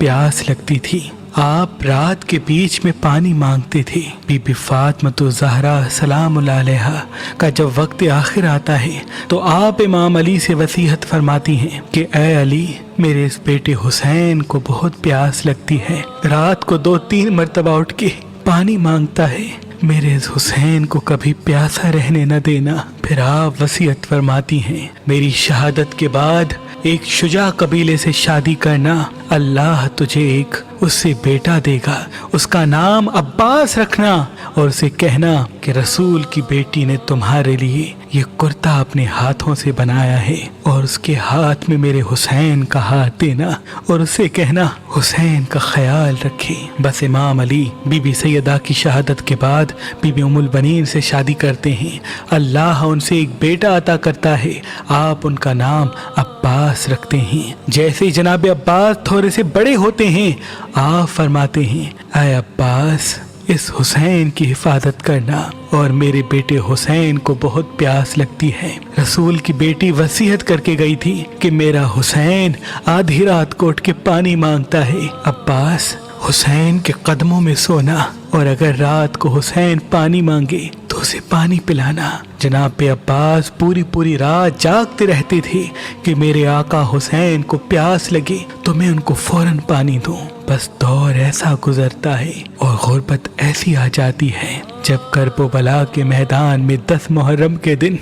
प्यास लगती थी। आप रात के बीच में पानी मांगते थे। बीबी फातिमा ज़हरा सलाम अलैहा का जब वक्त आखिर आता है तो आप इमाम अली से वसीयत फरमाती हैं कि ए अली, मेरे इस बेटे हुसैन को बहुत प्यास लगती है, रात को 2-3 मरतबा उठ के पानी मांगता है, मेरे इस हुसैन को कभी प्यासा रहने न देना। फिर आप वसीयत फरमाती हैं, मेरी शहादत के बाद एक शुजा कबीले से शादी करना, अल्लाह तुझे एक उससे बेटा देगा, उसका नाम अब्बास रखना और उसे कहना कि रसूल की बेटी ने तुम्हारे लिए ये कुर्ता अपने हाथों से बनाया है और उसके हाथ में मेरे हुसैन का हाथ देना और उसे कहना हुसैन का ख्याल रखे। बस इमाम अली बीबी सैयदा की शहादत के बाद बीबी उम्मुल बनीन से शादी करते हैं। अल्लाह उनसे एक बेटा अता करता है, आप उनका नाम अब्बास रखते हैं। जैसे जनाब अब्बास थोड़े से बड़े होते हैं, आप फरमाते हैं, ऐ अब्बास, इस हुसैन की हिफाजत करना और मेरे बेटे हुसैन को बहुत प्यास लगती है। रसूल की बेटी वसीयत करके गई थी कि मेरा हुसैन आधी रात को उठ के पानी मांगता है, अब्बास हुसैन के कदमों में सोना और अगर रात को हुसैन पानी मांगे तो उसे पानी पिलाना। जनाब अब्बास पूरी रात जागते रहते थे कि मेरे आका हुसैन को प्यास लगे तो मैं उनको फौरन पानी दूं। बस दौर ऐसा गुजरता है और गुर्बत ऐसी आ जाती है जब करबला के मैदान में 10 मुहर्रम के दिन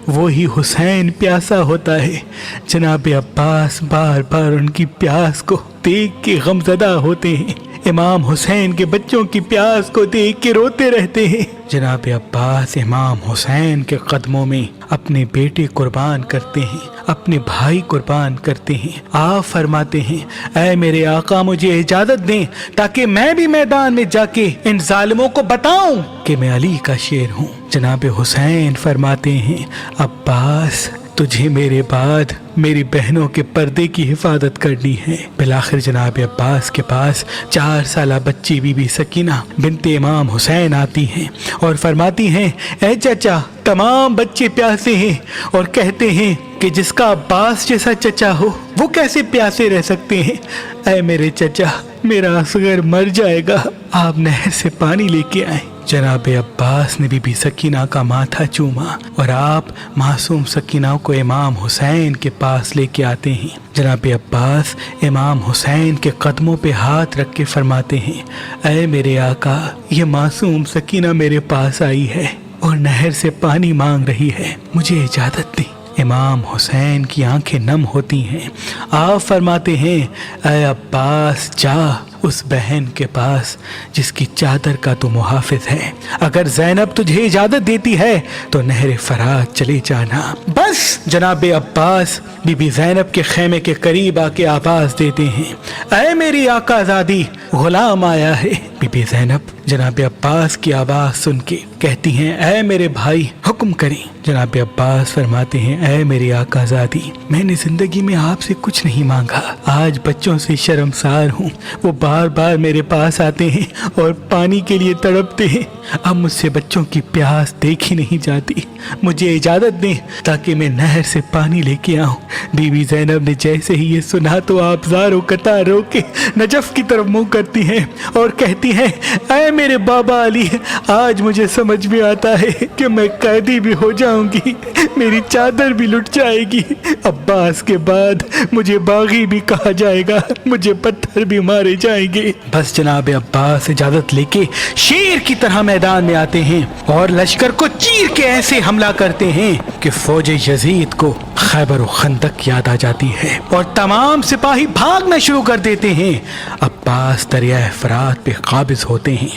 वही हुसैन प्यासा होता है। जनाब अब्बास बार बार उनकी प्यास को देख के गमज़दा होते हैं, इमाम हुसैन के बच्चों की प्यास को देख के रोते रहते हैं। जनाब अब्बास इमाम हुसैन के कदमों में अपने बेटे कुर्बान करते हैं, अपने भाई कुर्बान करते हैं। आप फरमाते हैं, ऐ मेरे आका, मुझे इजाजत दें ताकि मैं भी मैदान में जाके इन जालिमों को बताऊं कि मैं अली का शेर हूँ। जनाब हुसैन फरमाते हैं, अब्बास तुझे मेरे बाद मेरी बहनों के पर्दे की हिफाजत करनी है। बिलाखिर जनाब अब्बास के पास 4 साला बच्ची बीबी सकीना बिनते इमाम हुसैन आती हैं और फरमाती हैं, ऐ चाचा, तमाम बच्चे प्यासे हैं और कहते हैं कि जिसका अब्बास जैसा चचा हो वो कैसे प्यासे रह सकते हैं। ऐ मेरे चचा, मेरा असगर मर जाएगा, आप नहर से पानी लेके आए। जनाब अब्बास ने बीबी सकीना का माथा चूमा और आप मासूम सकीना को इमाम हुसैन के पास लेके आते हैं। जनाब अब्बास इमाम हुसैन के कदमों पे हाथ रख के फरमाते हैं, ऐ मेरे आका, ये मासूम सकीना मेरे पास आई है और नहर से पानी मांग रही है, मुझे इजाजत दें। इमाम हुसैन की आंखें नम होती हैं। आप फरमाते हैं, ऐ अब्बास, जा उस बहन के पास जिसकी चादर का तू मुहाफिज है, अगर ज़ैनब तुझे इजाजत देती है तो नहर फरात चले जाना। बस जनाब अब्बास बीबी ज़ैनब के खेमे के करीब आके आवाज देते हैं, ऐ मेरी आकाज़ादी, गुलाम आया है। बीबी ज़ैनब जनाब अब्बास की आवाज सुन के कहती हैं, ऐ मेरे भाई, हुक्म करें। जनाब अब्बास फरमाते हैं, ऐ मेरी आकाज़ादी, मैंने जिंदगी में आपसे कुछ नहीं मांगा, आज बच्चों से शर्मसार हूँ। वो बार बार मेरे पास आते हैं और पानी के लिए तड़पते हैं, अब मुझसे बच्चों की प्यास देखी नहीं जाती, मुझे इजाजत दें ताकि मैं नहर से पानी लेके आऊं। बीबी ज़ैनब ने जैसे ही ये सुना तो आप ज़ारो कतार रोके नजफ की तरफ मुंह करती हैं और कहती हैं, ऐ मेरे बाबा अली, आज मुझे समझ में आता है कि मैं कैदी भी हो जाऊंगी, मेरी चादर भी लुट जाएगी, अब्बास के बाद मुझे बागी भी कहा जाएगा, मुझे पत्थर भी मारे जाएंगे। बस जनाब अब्बास इजाजत लेके शेर की तरह मैदान में आते हैं और लश्कर को चीर के ऐसे हमला करते हैं कि फौज यजीद को खैबर और खंदक याद आ जाती है और तमाम सिपाही भागना शुरू कर देते हैं। अब्बास दरिया फरात पे काबिज होते हैं,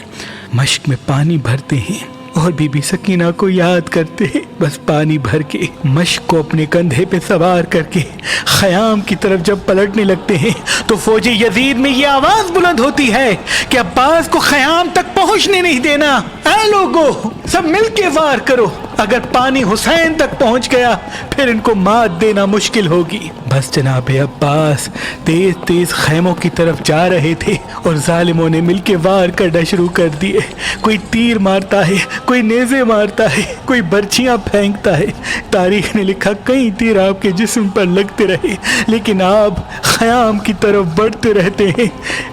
मश्क में पानी भरते हैं और बीबी सकीना को याद करते हैं। बस पानी भर के मश्क को अपने कंधे पे सवार करके खयाम की तरफ जब पलटने लगते हैं तो फौजी यजीद में ये आवाज बुलंद होती है कि अब्बास को खयाम तक पहुंचने नहीं देना, ऐ लोगो सब मिलके वार करो, اگر پانی حسین تک پہنچ گیا پھر ان کو مات دینا مشکل ہوگی۔ بس جناب عباس تیز تیز خیموں کی طرف جا رہے تھے اور ظالموں نے مل کے وار کرنا شروع کر دیے۔ کوئی تیر مارتا ہے، کوئی نیزے مارتا ہے، کوئی برچیاں پھینکتا ہے۔ تاریخ نے لکھا کئی تیر آپ کے جسم پر لگتے رہے لیکن آپ خیام کی طرف بڑھتے رہتے ہیں۔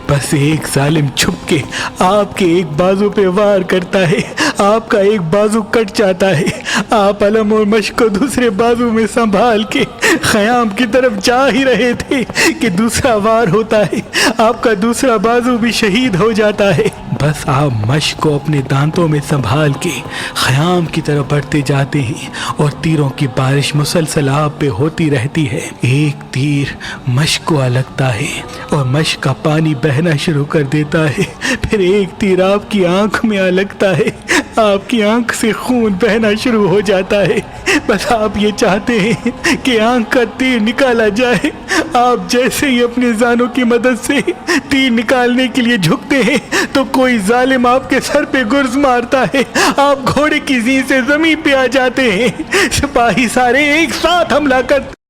بس ایک ظالم چھپ کے آپ کے ایک بازو پہ وار کرتا ہے، آپ کا ایک بازو کٹ جاتا ہے، آپ علم اور مشق کو دوسرے بازو میں سنبھال کے خیام کی طرف جا ہی رہے تھے کہ دوسرا وار ہوتا ہے، آپ کا دوسرا بازو بھی شہید ہو جاتا ہے۔ بس آپ مشق کو اپنے دانتوں میں سنبھال کے خیام کی طرف بڑھتے جاتے ہیں اور تیروں کی بارش مسلسل آپ پہ ہوتی رہتی ہے۔ ایک تیر مشق کو لگتا ہے اور مشق کا پانی بہنا شروع کر دیتا ہے، پھر ایک تیر آپ کی آنکھ میں لگتا ہے، آپ کی آنکھ سے خون بہنا شروع ہو جاتا ہے۔ بس آپ یہ چاہتے ہیں کہ آنکھ کا تیر نکالا جائے۔ آپ جیسے ہی اپنے زانوں کی مدد سے تیر نکالنے کے لیے جھکتے ہیں تو کوئی ظالم آپ کے سر پہ گرز مارتا ہے، آپ گھوڑے کی زین سے زمین پہ آ جاتے ہیں۔ سپاہی سارے ایک ساتھ حملہ کرتے